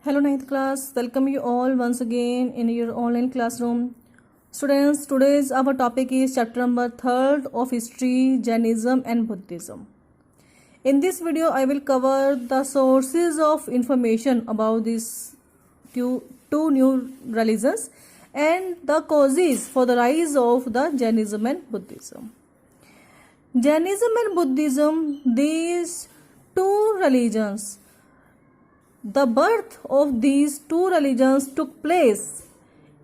Hello ninth class, welcome you all once again in your online classroom. Students, today's our topic is chapter number 3rd of history, Jainism and Buddhism. In this video, I will cover the sources of information about these two new religions and the causes for the rise of the Jainism and Buddhism. Jainism and Buddhism, these two religions, the birth of these two religions took place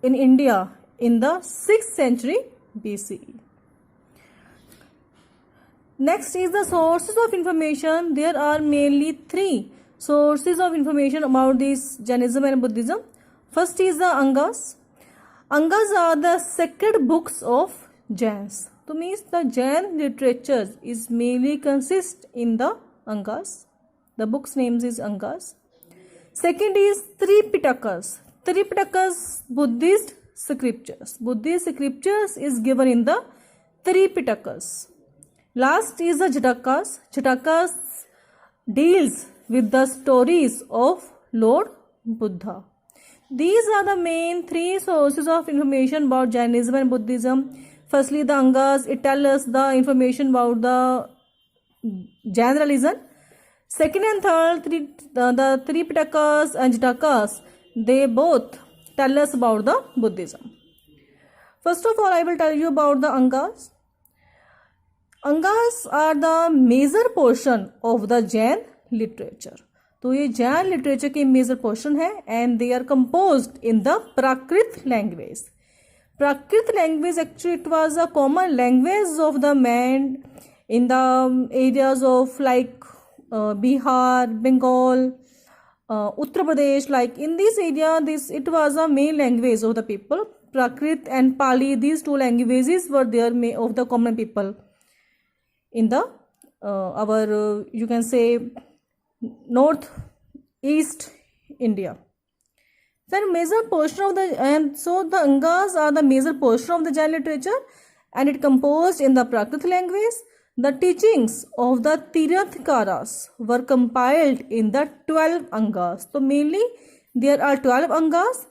in India in the 6th century BCE. Next is the sources of information. There are mainly three sources of information about this Jainism and Buddhism. First is the Angas. Angas are the sacred books of Jains. So means the Jain literature is mainly consist in the Angas. The book's name is Angas. Second is Tripitakas. Tripitakas, Buddhist scriptures. Buddhist scriptures is given in the Tripitakas. Last is the Jatakas. Jatakas deals with the stories of Lord Buddha. These are the main three sources of information about Jainism and Buddhism. Firstly, the Angas, it tells us the information about the Jain religion. Second and third, the Tripitakas and Jatakas, they both tell us about the Buddhism. First of all, I will tell you about the Angas. Angas are the major portion of the Jain literature. तो ये Jain literature की major portion है and they are composed in the Prakrit language. Prakrit language actually it was a common language of the man in the areas of like Bihar, Bengal, Uttar Pradesh, like in this area, it was a main language of the people. Prakrit and Pali, these two languages were there of the common people in the our you can say northeast India. Then major portion of the and so the Angas are the major portion of the Jain literature, and it composed in the Prakrit language. The teachings of the Tirthankaras were compiled in the 12 Angas. So mainly there are 12 Angas.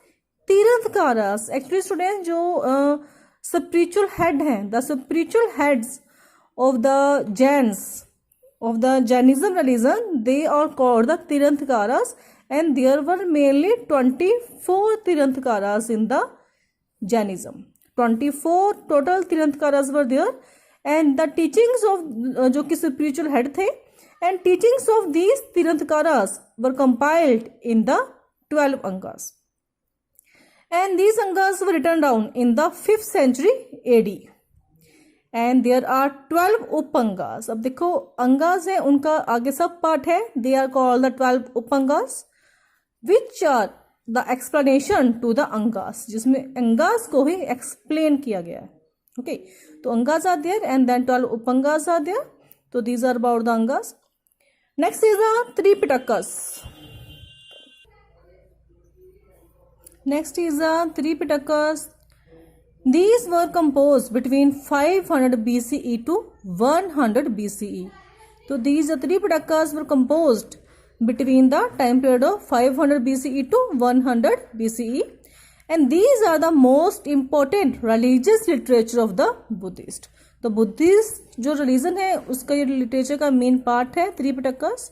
Tirthankaras actually students जो spiritual head हैं, the spiritual heads of the Jains, of the Jainism religion, they are called the Tirthankaras, and there were mainly 24 Tirthankaras in the Jainism. 24 total Tirthankaras were there. And the teachings of जो कि spiritual head थे and teachings of these Tirthankaras were compiled in the 12 Angas. And these Angas were written down in the 5th century AD. And there are 12 Upangas. अब देखो Angas है उनका आगे सब part है. They are called the 12 Upangas, which are the explanation to the Angas, जिसमें Angas को ही explain किया गया है. Okay, so Angas are there and then 12 Upangas are there. So these are about the Angas. Next is the Tripitakas. Next is the Tripitakas. These were composed between 500 BCE to 100 BCE. So these Tripitakas were composed between the time period of 500 BCE to 100 BCE. And these are the most important religious literature of the Buddhist. The Buddhist जो religion है उसका ये literature का main part है Tripitakas,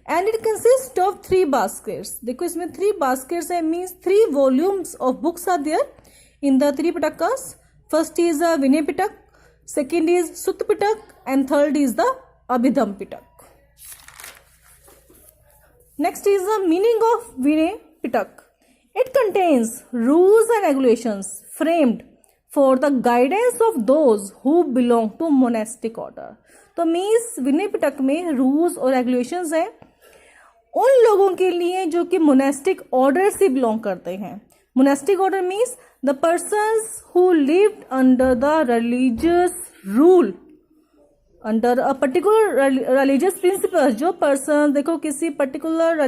and it consists of 3 baskets. देखो इसमें 3 baskets है, means 3 volumes of books are there in the Tripitakas. First is the Vinay Pitak, second is Sutta Pitak, and third is the Abhidhamma Pitak. Next is the meaning of Vinay Pitak. It contains rules and regulations framed for the guidance of those who belong to monastic order. तो means Vinaya Pitaka में rules और regulations हैं उन लोगों के लिए जो कि मोनेस्टिक ऑर्डर से बिलोंग करते हैं. Monastic order means the persons who lived under the religious rule, under a particular religious principle. जो पर्सन देखो किसी पर्टिकुलर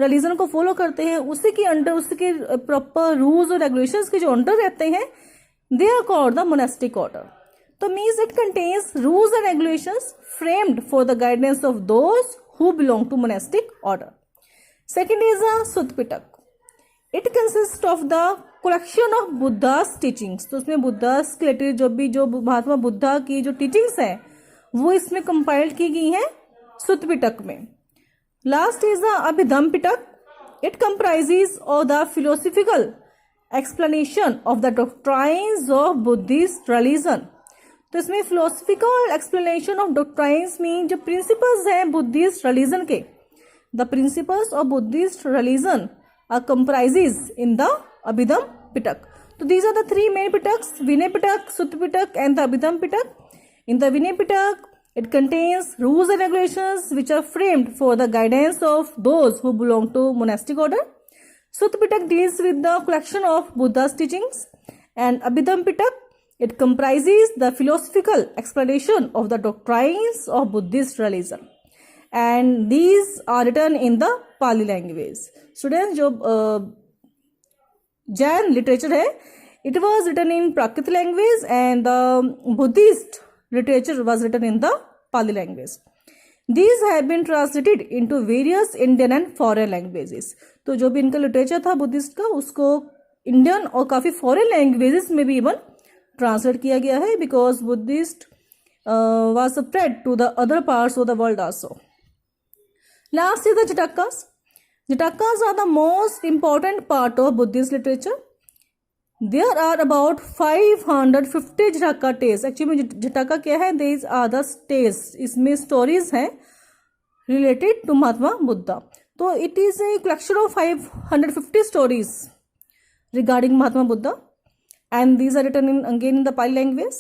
रिलीजन को फॉलो करते हैं उसी के अंडर, उसके प्रॉपर रूल्स और रेगुलेशंस के जो अंडर रहते हैं, they are called the monastic order. तो means it contains rules and regulations framed for the guidance of those who belong to monastic order. Second is a Sutta. It consists of the collection of Buddha's teachings. तो उसमें Buddhas के related जो महात्मा बुद्धा की जो teachings है वो इसमें compiled की गई हैं सुत्त पिटक में. Last is the Abhidhamma Pitaka. It comprises of the philosophical explanation of the doctrines of Buddhist religion. तो इसमें philosophical explanation of doctrines mean जो प्रिंसिपल्स हैं बुद्धिस्ट रिलीजन के. The principles of Buddhist religion are comprises in the Abhidham Pitak. So these are the three main Pitaks: Vinay Pitak, Sutta Pitak, and the Abhidham Pitak. In the Vinay Pitak, it contains rules and regulations which are framed for the guidance of those who belong to monastic order. Sutta Pitak deals with the collection of Buddha's teachings, and Abhidham Pitak, it comprises the philosophical explanation of the doctrines of Buddhist religion. And these are written in the Pali language. Students, जो Jain literature है, it was written in Prakrit language, and the Buddhist literature was written in the Pali language. These have been translated into various Indian and foreign languages. तो जो भी इनका literature था Buddhist का उसको Indian और काफ़ी फॉरेन लैंग्वेजेस में भी इवन ट्रांसलेट किया गया है, because Buddhist was spread to the other parts of the world also. Last is the Jatakas. Jatakas are the most important part of Buddhist literature. There are about 550 Jataka tales. Actually Jataka क्या है? These are the tales. इसमें stories हैं related to Mahatma Buddha. तो it is a collection of 550 stories regarding Mahatma Buddha, and these are written again in the Pali language.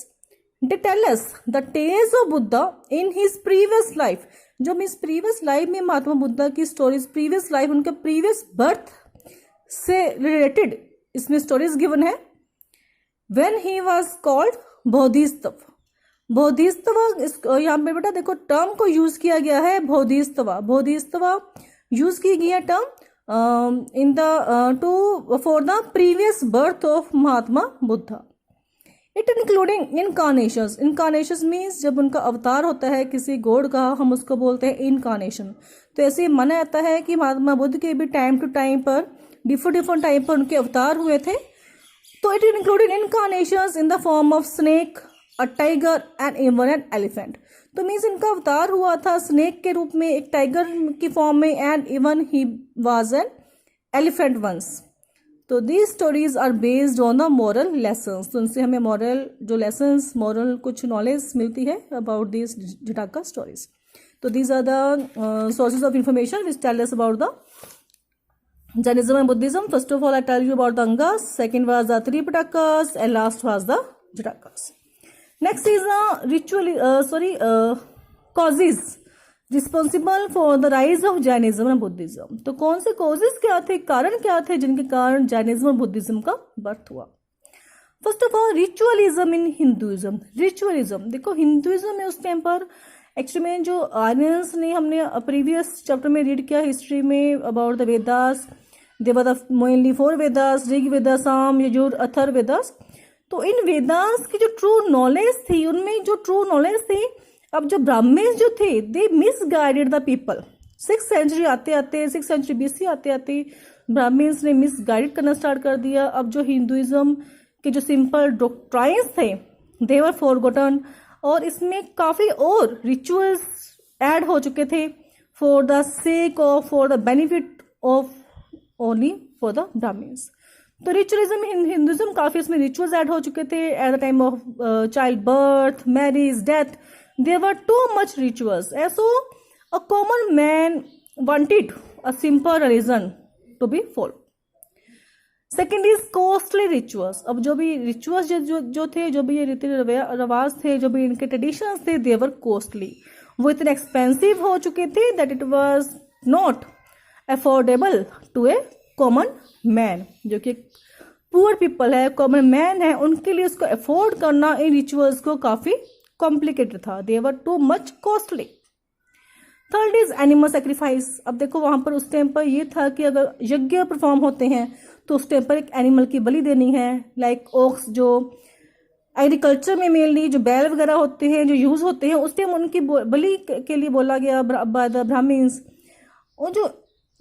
They tell us the tales of Buddha in his previous life. जो means previous life में महात्मा बुद्धा की stories, previous life उनके previous birth से related इसमें stories given है. When he was called Bodhisattva. Bodhisattva यहाँ पे बेटा देखो टर्म को यूज किया गया है बोधिसत्व यूज की गई है term in the for the previous birth of Mahatma Buddha. It including incarnations. Incarnations means जब उनका अवतार होता है किसी गॉड का, हम उसको बोलते हैं इनकारनेशन. तो ऐसे माना जाता है कि महात्मा बुद्ध के भी टाइम टू टाइम पर डिफरेंट टाइम पर उनके अवतार हुए थे. तो it included incarnations in the form of snake, a tiger and even an elephant. तो मीन्स इनका अवतार हुआ था स्नेक के रूप में, एक टाइगर की फॉर्म में, and even he was an elephant once. तो these stories are based on the moral lessons. तो उनसे हमें मॉरल जो लेसन्स, मॉरल कुछ नॉलेज मिलती है अबाउट दीज जटाका स्टोरीज. तो these are the sources of information which tell us about the Jainism and Buddhism. First of all, I tell you about the Angas. Second was the three Pitakas, and last was the Jatakas. Next is the causes responsible for the rise of Jainism and Buddhism. तो कौन से causes क्या थे, कारण क्या थे जिनके कारण Jainism और Buddhism का बर्थ हुआ. First of all ritualism in Hinduism. Ritualism देखो हिंदुइज्म में उस टाइम पर एक्चुअली में जो आर्यंस ने, हमने प्रीवियस चैप्टर में रीड किया हिस्ट्री में about the Vedas. There were the mainly 4 Vedas, Rig Veda, Sama, Yajur, Atharva Vedas. तो इन वेदास की जो ट्रू नॉलेज थी, उनमें जो ट्रू नॉलेज थी, अब जो ब्राह्मण्स जो थे they misguided the people. 6th century आते आते, 6th सेंचुरी BC आते आते ब्राह्मण्स ने मिसगाइड करना स्टार्ट कर दिया. अब जो हिंदुइज्म के जो सिंपल डॉक्ट्राइन्स थे दे वर फॉरगॉटन, और इसमें काफ़ी और रिचुअल्स ऐड हो चुके थे for the sake of, for the benefit of only for the Brahmins. तो रिचुअलिज्म हिंदुइज्म काफ़ी इसमें रिचुअल्स ऐड हो चुके थे. At the time of child birth, marriage, death, there were too much rituals. So a common man wanted a simple religion to be follow. Second is costly rituals. अब जो भी rituals जो थे, जो भी ये रीति रिवाज थे, जो भी इनके ट्रेडिशंस थे, देवर कॉस्टली. वो इतने एक्सपेंसिव हो चुके थे that it was not affordable to a common man. जो कि पुअर पीपल है, कॉमन मैन है, उनके लिए उसको अफोर्ड करना इन रिचुअल्स को काफ़ी कॉम्प्लिकेटेड था. There were too much costly. Third is animal sacrifice. अब देखो वहां पर उस टाइम पर ये था कि अगर यज्ञ परफॉर्म होते हैं तो उस टाइम पर एक एनिमल की बलि देनी है. लाइक ओक्स, जो एग्रीकल्चर में मेनली जो बैल वगैरह होते हैं जो यूज होते हैं, उस टाइम उनकी बलि के लिए बोला गया बाय द ब्राह्मण्स. और जो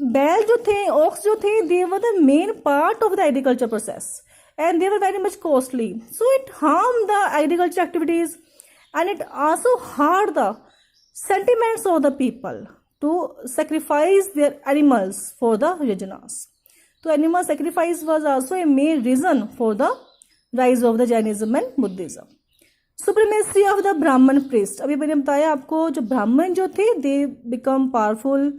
बैल जो थे, ox जो थे, they were the main part of the agriculture process and they were very much costly, so it harmed the agriculture activities and it also hurt the sentiments of the people to sacrifice their animals for the yajanas. So animal sacrifice was also a main reason for the rise of the Jainism and Buddhism. Supremacy of the Brahman priest. अभी मैंने बताया आपको, जो ब्राह्मण जो थे, they become powerful,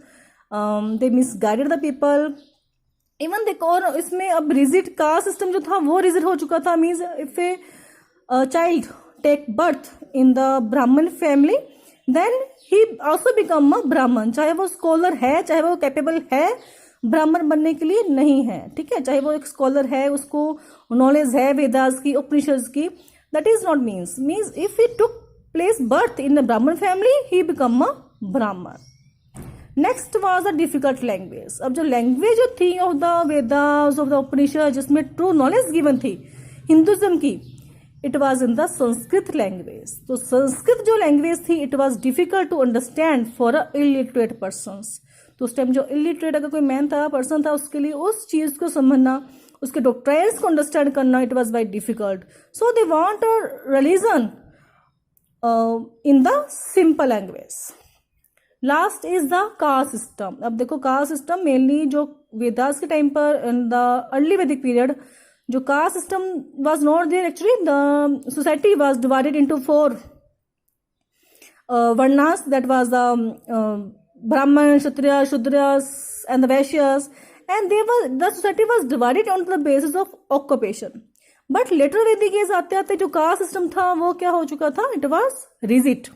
they misguided the people. Even they और इसमें अब rigid caste system जो था वो rigid हो चुका था. Means if a child take birth in the Brahman family, then he also become a Brahman. चाहे वो scholar है, चाहे वो capable है, ब्राह्मण बनने के लिए नहीं है, ठीक है. चाहे वो एक स्कॉलर है, उसको नॉलेज है वेदास की, उपनिषद की, that is not means if he took place birth in the Brahmin family, he become a Brahmin. Next was the difficult language. अब जो लैंग्वेज जो थी of the Vedas, of the Upanishad, जिसमें ट्रू नॉलेज गिवन थी हिंदुज्म की, it was in the Sanskrit language. तो संस्कृत जो language थी, it was difficult to understand for a illiterate persons. तो उस टाइम जो इलिटरेट अगर कोई मैन था, पर्सन था, उसके लिए उस चीज को समझना, उसके डॉक्ट्राइन्स को अंडरस्टैंड करना, it was very difficult. So they want a religion in the simple language. Last is the caste system. अब देखो कास्ट सिस्टम मेनली जो वेदास के टाइम पर, in the early Vedic period, जो caste system was not there. Actually the society was divided into 4 varnas, that was the Brahman, Kshatriya, Shudras and the Vaishyas, and the society was divided on the basis of occupation. But later वैदिक as आते आते जो caste system था वो क्या हो चुका था, इट वाज रिजिड.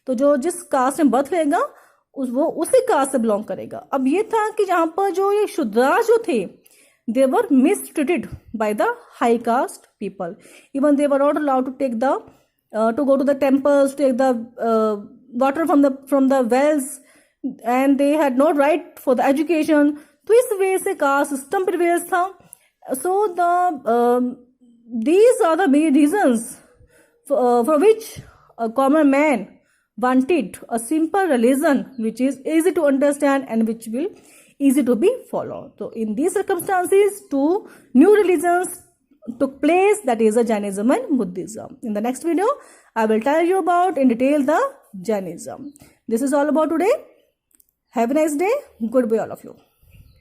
तो जो जिस कास्ट में बर्थ लेगा वो उसी कास्ट से बिलोंग करेगा. अब ये था कि जहां पर जो ये शूद्रास जो थे, they were mistreated by the high caste people. Even they were not allowed to take the to go to the temples, to take the water from the wells, and they had no right for the education. तो इस वजह से caste system prevails था. So these are the main reasons for which a common man wanted a simple religion which is easy to understand and which will easy to be followed. So in these circumstances, 2 new religions took place, that is the Jainism and Buddhism. In the next video, I will tell you about in detail the Jainism. This is all about today. Have a nice day. Goodbye all of you.